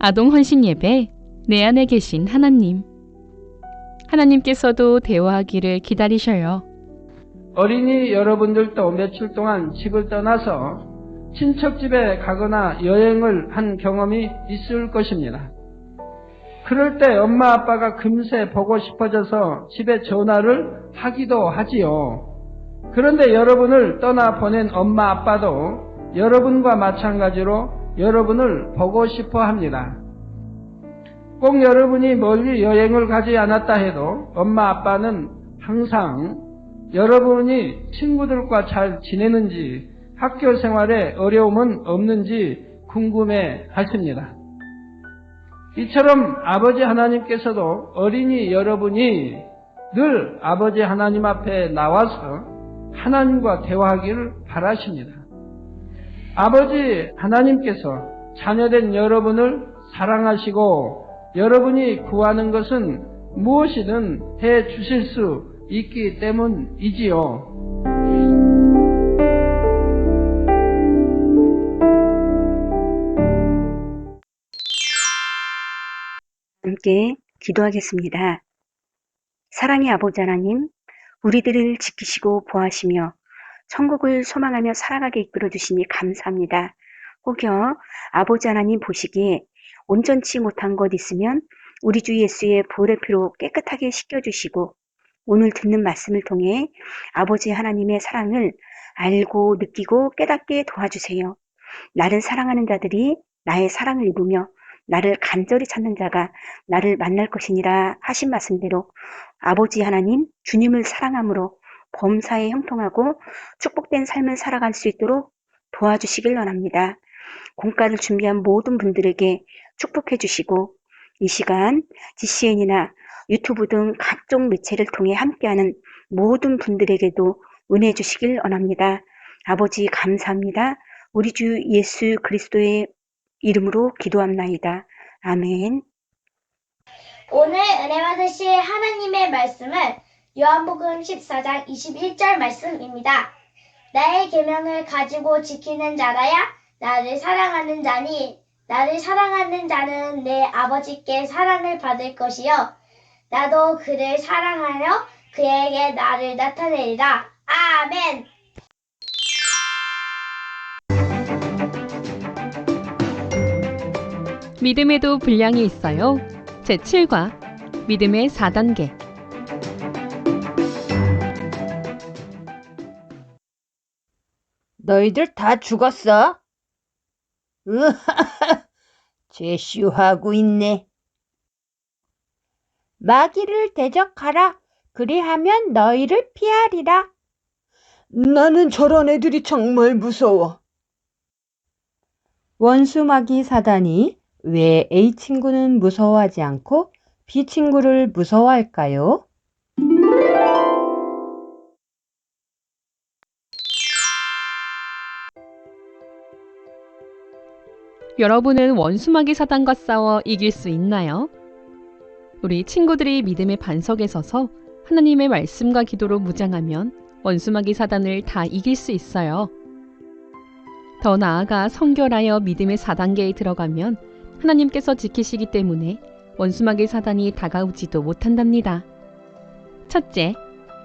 아동 헌신 예배, 내 안에 계신 하나님. 하나님께서도 대화하기를 기다리셔요. 어린이 여러분들도 며칠 동안 집을 떠나서 친척 집에 가거나 여행을 한 경험이 있을 것입니다. 그럴 때 엄마 아빠가 금세 보고 싶어져서 집에 전화를 하기도 하지요. 그런데 여러분을 떠나 보낸 엄마 아빠도 여러분과 마찬가지로 여러분을 보고 싶어 합니다. 꼭 여러분이 멀리 여행을 가지 않았다 해도 엄마 아빠는 항상 여러분이 친구들과 잘 지내는지, 학교 생활에 어려움은 없는지 궁금해 하십니다. 이처럼 아버지 하나님께서도 어린이 여러분이 늘 아버지 하나님 앞에 나와서 하나님과 대화하기를 바라십니다. 아버지 하나님께서 자녀된 여러분을 사랑하시고 여러분이 구하는 것은 무엇이든 해 주실 수 있기 때문이지요. 함께 기도하겠습니다. 사랑의 아버지 하나님, 우리들을 지키시고 보호하시며 천국을 소망하며 살아가게 이끌어 주시니 감사합니다. 혹여 아버지 하나님 보시기에 온전치 못한 것 있으면 우리 주 예수의 보혈의 피로 깨끗하게 씻겨주시고 오늘 듣는 말씀을 통해 아버지 하나님의 사랑을 알고 느끼고 깨닫게 도와주세요. 나를 사랑하는 자들이 나의 사랑을 입으며 나를 간절히 찾는 자가 나를 만날 것이니라 하신 말씀대로 아버지 하나님 주님을 사랑함으로 범사에 형통하고 축복된 삶을 살아갈 수 있도록 도와주시길 원합니다. 공과를 준비한 모든 분들에게 축복해 주시고 이 시간 GCN이나 유튜브 등 각종 매체를 통해 함께하는 모든 분들에게도 은혜 주시길 원합니다. 아버지 감사합니다. 우리 주 예수 그리스도의 이름으로 기도합나이다. 아멘. 오늘 은혜 받으실 하나님의 말씀은 요한복음 14장 21절 말씀입니다. 나의 계명을 가지고 지키는 자라야 나를 사랑하는 자니 나를 사랑하는 자는 내 아버지께 사랑을 받을 것이요 나도 그를 사랑하여 그에게 나를 나타내리라. 아멘. 믿음에도 분량이 있어요. 제7과 믿음의 4단계. 너희들 다 죽었어? 죄슈하고 있네. 마귀를 대적하라. 그리하면 너희를 피하리라. 나는 저런 애들이 정말 무서워. 원수 마귀 사단이 왜 A 친구는 무서워하지 않고 B 친구를 무서워할까요? 여러분은 원수마귀 사단과 싸워 이길 수 있나요? 우리 친구들이 믿음의 반석에 서서 하나님의 말씀과 기도로 무장하면 원수마귀 사단을 다 이길 수 있어요. 더 나아가 성결하여 믿음의 4단계에 들어가면 하나님께서 지키시기 때문에 원수마귀 사단이 다가오지도 못한답니다. 첫째,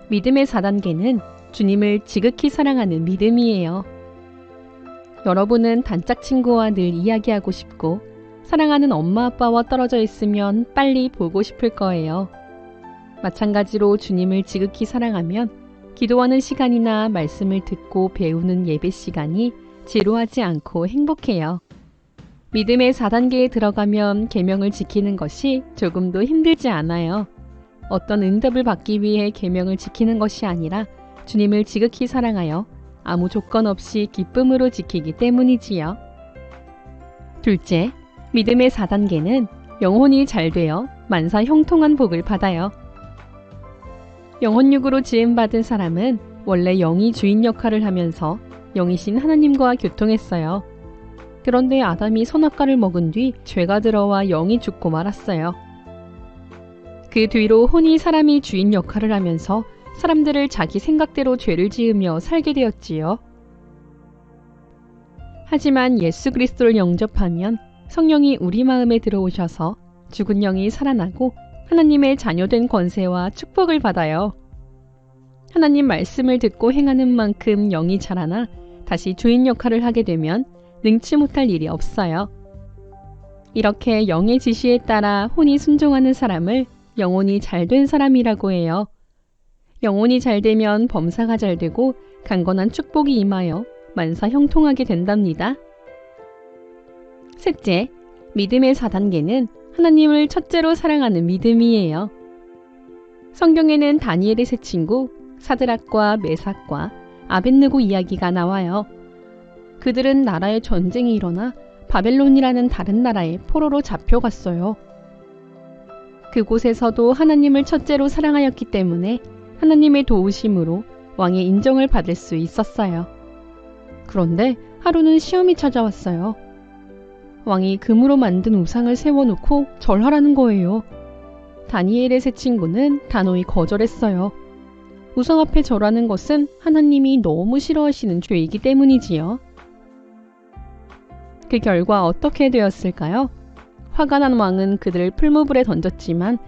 믿음의 4단계는 주님을 지극히 사랑하는 믿음이에요. 여러분은 단짝 친구와 늘 이야기하고 싶고 사랑하는 엄마 아빠와 떨어져 있으면 빨리 보고 싶을 거예요. 마찬가지로 주님을 지극히 사랑하면 기도하는 시간이나 말씀을 듣고 배우는 예배 시간이 지루하지 않고 행복해요. 믿음의 4단계에 들어가면 계명을 지키는 것이 조금도 힘들지 않아요. 어떤 응답을 받기 위해 계명을 지키는 것이 아니라 주님을 지극히 사랑하여 아무 조건 없이 기쁨으로 지키기 때문이지요. 둘째, 믿음의 4단계는 영혼이 잘 되어 만사 형통한 복을 받아요. 영혼육으로 지음받은 사람은 원래 영이 주인 역할을 하면서 영이신 하나님과 교통했어요. 그런데 아담이 선악과를 먹은 뒤 죄가 들어와 영이 죽고 말았어요. 그 뒤로 혼이 사람이 주인 역할을 하면서 사람들을 자기 생각대로 죄를 지으며 살게 되었지요. 하지만 예수 그리스도를 영접하면 성령이 우리 마음에 들어오셔서 죽은 영이 살아나고 하나님의 자녀된 권세와 축복을 받아요. 하나님 말씀을 듣고 행하는 만큼 영이 자라나 다시 주인 역할을 하게 되면 능치 못할 일이 없어요. 이렇게 영의 지시에 따라 혼이 순종하는 사람을 영혼이 잘된 사람이라고 해요. 영혼이 잘되면 범사가 잘되고 강건한 축복이 임하여 만사 형통하게 된답니다. 셋째, 믿음의 4단계는 하나님을 첫째로 사랑하는 믿음이에요. 성경에는 다니엘의 세 친구 사드락과 메삭과 아벳느고 이야기가 나와요. 그들은 나라에 전쟁이 일어나 바벨론이라는 다른 나라에 포로로 잡혀갔어요. 그곳에서도 하나님을 첫째로 사랑하였기 때문에 하나님의 도우심으로 왕의 인정을 받을 수 있었어요. 그런데 하루는 시험이 찾아왔어요. 왕이 금으로 만든 우상을 세워놓고 절하라는 거예요. 다니엘의 세 친구는 단호히 거절했어요. 우상 앞에 절하는 것은 하나님이 너무 싫어하시는 죄이기 때문이지요. 그 결과 어떻게 되었을까요? 화가 난 왕은 그들을 풀무불에 던졌지만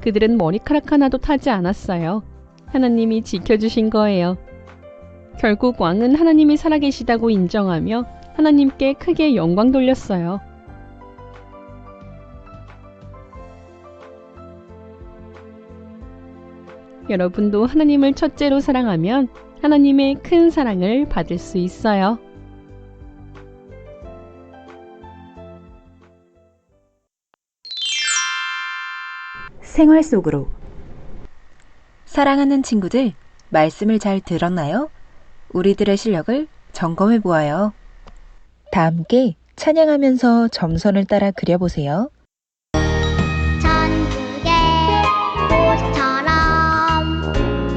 그들은 머리카락 하나도 타지 않았어요. 하나님이 지켜주신 거예요. 결국 왕은 하나님이 살아계시다고 인정하며 하나님께 크게 영광 돌렸어요. 여러분도 하나님을 첫째로 사랑하면 하나님의 큰 사랑을 받을 수 있어요. 생활 속으로. 사랑하는 친구들, 말씀을 잘 들었나요? 우리들의 실력을 점검해 보아요. 다 함께 찬양하면서 점선을 따라 그려보세요. 천국의 꽃처럼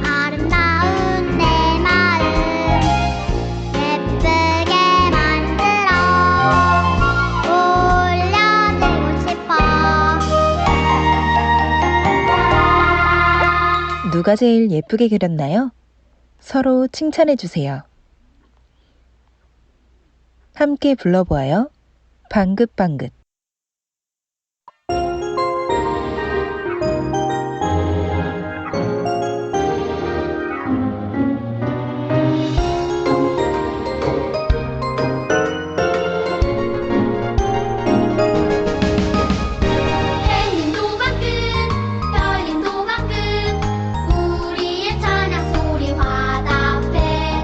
아름다운 내 마음 예쁘게 만들어 올려드리고 싶어. 누가 제일 예쁘게 그렸나요? 서로 칭찬해 주세요. 함께 불러보아요. 방긋방긋. 햇님도 방긋 별님도 방긋 우리의 찬양 소리 화답해.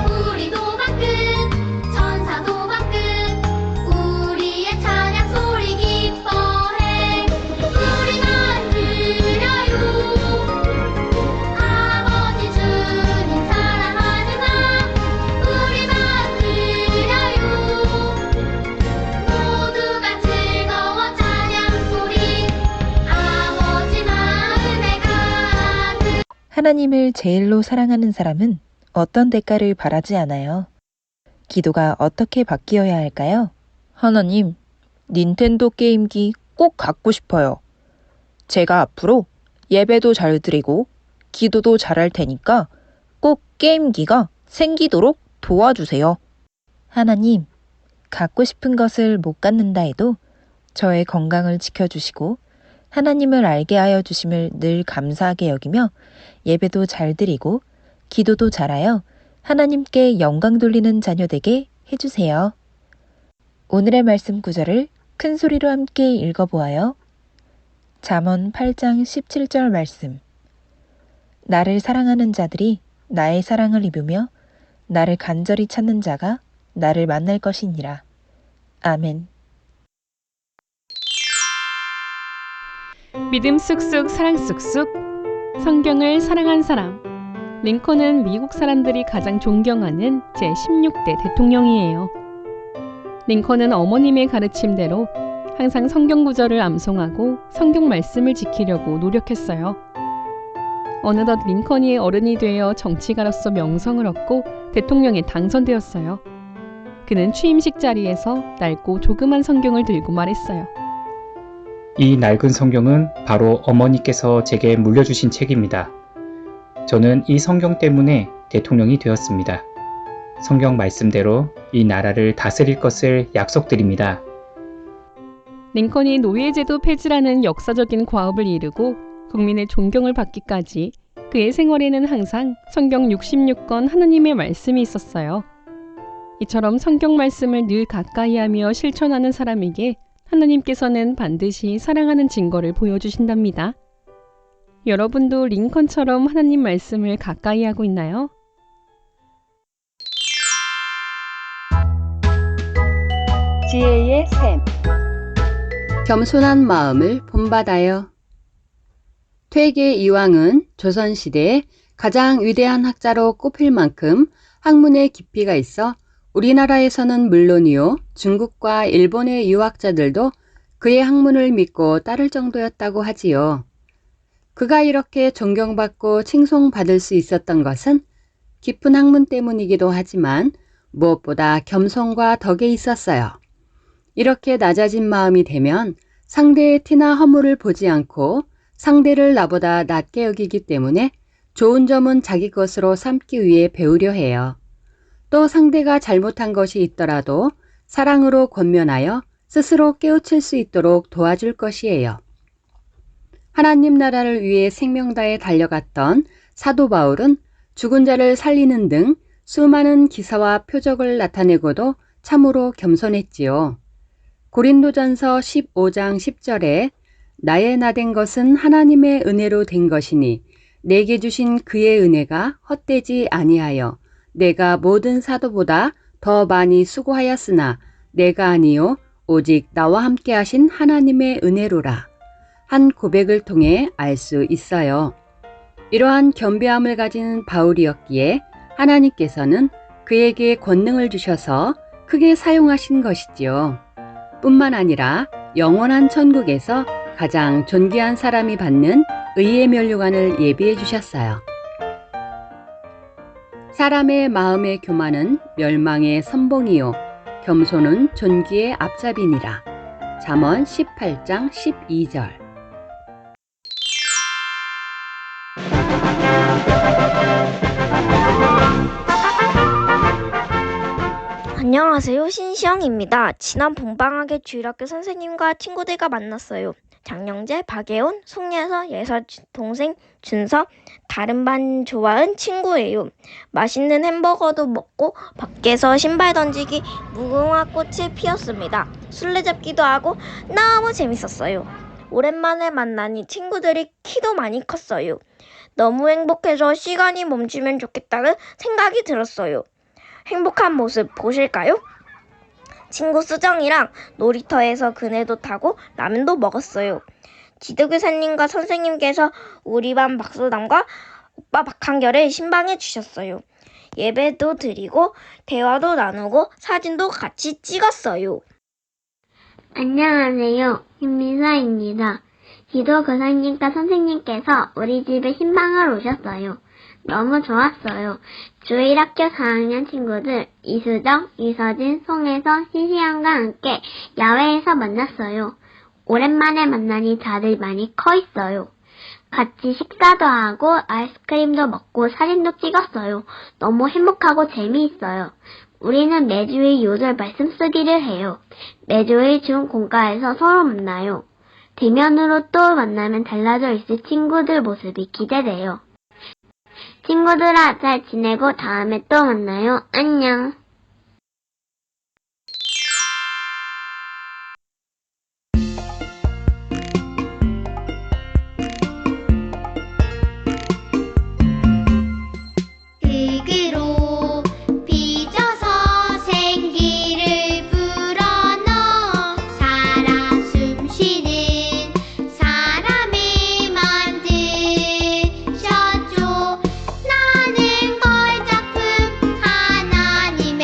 우리도 방긋 천사도 방긋 우리의 찬양 소리 기뻐해. 우리만 드려요 아버지 주님 사랑하는 나. 우리만 드려요 모두가 즐거워 찬양 소리 아버지 마음에 가득. 하나님을 제일로 사랑하는 사람은 어떤 대가를 바라지 않아요. 기도가 어떻게 바뀌어야 할까요? 하나님, 닌텐도 게임기 꼭 갖고 싶어요. 제가 앞으로 예배도 잘 드리고 기도도 잘할 테니까 꼭 게임기가 생기도록 도와주세요. 하나님, 갖고 싶은 것을 못 갖는다 해도 저의 건강을 지켜주시고 하나님을 알게 하여 주심을 늘 감사하게 여기며 예배도 잘 드리고 기도도 잘하여 하나님께 영광 돌리는 자녀 되게 해주세요. 오늘의 말씀 구절을 큰 소리로 함께 읽어보아요. 잠언 8장 17절 말씀. 나를 사랑하는 자들이 나의 사랑을 입으며 나를 간절히 찾는 자가 나를 만날 것이니라. 아멘. 믿음 쑥쑥 사랑 쑥쑥. 성경을 사랑한 사람. 링컨은 미국 사람들이 가장 존경하는 제16대 대통령이에요. 링컨은 어머님의 가르침대로 항상 성경 구절을 암송하고 성경 말씀을 지키려고 노력했어요. 어느덧 링컨이 어른이 되어 정치가로서 명성을 얻고 대통령에 당선되었어요. 그는 취임식 자리에서 낡고 조그만 성경을 들고 말했어요. 이 낡은 성경은 바로 어머니께서 제게 물려주신 책입니다. 저는 이 성경 때문에 대통령이 되었습니다. 성경 말씀대로 이 나라를 다스릴 것을 약속드립니다. 링컨이 노예제도 폐지라는 역사적인 과업을 이루고 국민의 존경을 받기까지 그의 생활에는 항상 성경 66권 하나님의 말씀이 있었어요. 이처럼 성경 말씀을 늘 가까이 하며 실천하는 사람에게 하나님께서는 반드시 사랑하는 증거를 보여주신답니다. 여러분도 링컨처럼 하나님 말씀을 가까이 하고 있나요? 지혜의 샘. 겸손한 마음을 본받아요. 퇴계 이황은 조선시대에 가장 위대한 학자로 꼽힐 만큼 학문의 깊이가 있어 우리나라에서는 물론이요, 중국과 일본의 유학자들도 그의 학문을 믿고 따를 정도였다고 하지요. 그가 이렇게 존경받고 칭송받을 수 있었던 것은 깊은 학문 때문이기도 하지만 무엇보다 겸손과 덕에 있었어요. 이렇게 낮아진 마음이 되면 상대의 티나 허물을 보지 않고 상대를 나보다 낮게 여기기 때문에 좋은 점은 자기 것으로 삼기 위해 배우려 해요. 또 상대가 잘못한 것이 있더라도 사랑으로 권면하여 스스로 깨우칠 수 있도록 도와줄 것이에요. 하나님 나라를 위해 생명 다해 달려갔던 사도 바울은 죽은 자를 살리는 등 수많은 기사와 표적을 나타내고도 참으로 겸손했지요. 고린도전서 15장 10절에 나의 나된 것은 하나님의 은혜로 된 것이니 내게 주신 그의 은혜가 헛되지 아니하여 내가 모든 사도보다 더 많이 수고하였으나 내가 아니요 오직 나와 함께 하신 하나님의 은혜로라 한 고백을 통해 알 수 있어요. 이러한 겸비함을 가진 바울이었기에 하나님께서는 그에게 권능을 주셔서 크게 사용하신 것이지요. 뿐만 아니라 영원한 천국에서 가장 존귀한 사람이 받는 의의 면류관을 예비해 주셨어요. 사람의 마음의 교만은 멸망의 선봉이요 겸손은 존귀의 앞잡이니라. 잠언 18장 12절. 안녕하세요. 신시영입니다. 지난 봄방학에 주일학교 선생님과 친구들과 만났어요. 장영재, 박예온, 송예서, 예서 동생 준서, 다른 반 조아은 친구예요. 맛있는 햄버거도 먹고 밖에서 신발 던지기, 무궁화 꽃이 피었습니다. 술래잡기도 하고 너무 재밌었어요. 오랜만에 만나니 친구들이 키도 많이 컸어요. 너무 행복해서 시간이 멈추면 좋겠다는 생각이 들었어요. 행복한 모습 보실까요? 친구 수정이랑 놀이터에서 그네도 타고 라면도 먹었어요. 지도교사님과 선생님께서 우리 반 박소담과 오빠 박한결을 신방해 주셨어요. 예배도 드리고 대화도 나누고 사진도 같이 찍었어요. 안녕하세요. 김미사입니다. 지도교사님과 선생님께서 우리 집에 신방을 오셨어요. 너무 좋았어요. 주일학교 4학년 친구들 이수정, 이서진, 송혜서, 신시영과 함께 야외에서 만났어요. 오랜만에 만나니 다들 많이 커 있어요. 같이 식사도 하고 아이스크림도 먹고 사진도 찍었어요. 너무 행복하고 재미있어요. 우리는 매주일 요절 말씀 쓰기를 해요. 매주일 중 공과에서 서로 만나요. 대면으로 또 만나면 달라져 있을 친구들 모습이 기대돼요. 친구들아, 잘 지내고 다음에 또 만나요. 안녕. 흙으로 빚어서 생기를 불어넣어 살아 숨쉬는 사람을 만드셨죠. 나는 걸작품 하나님의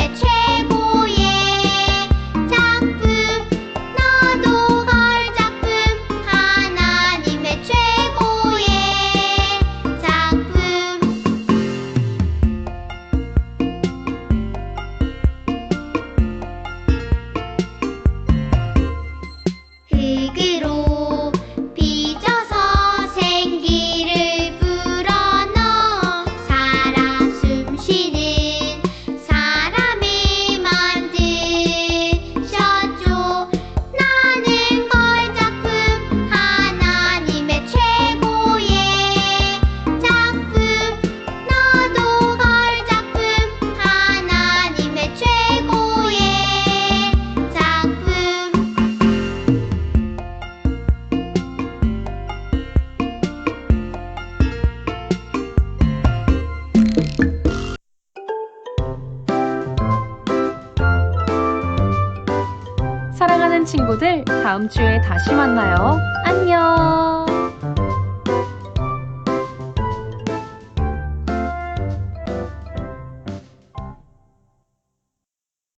사랑하는 친구들, 다음 주에 다시 만나요. 안녕!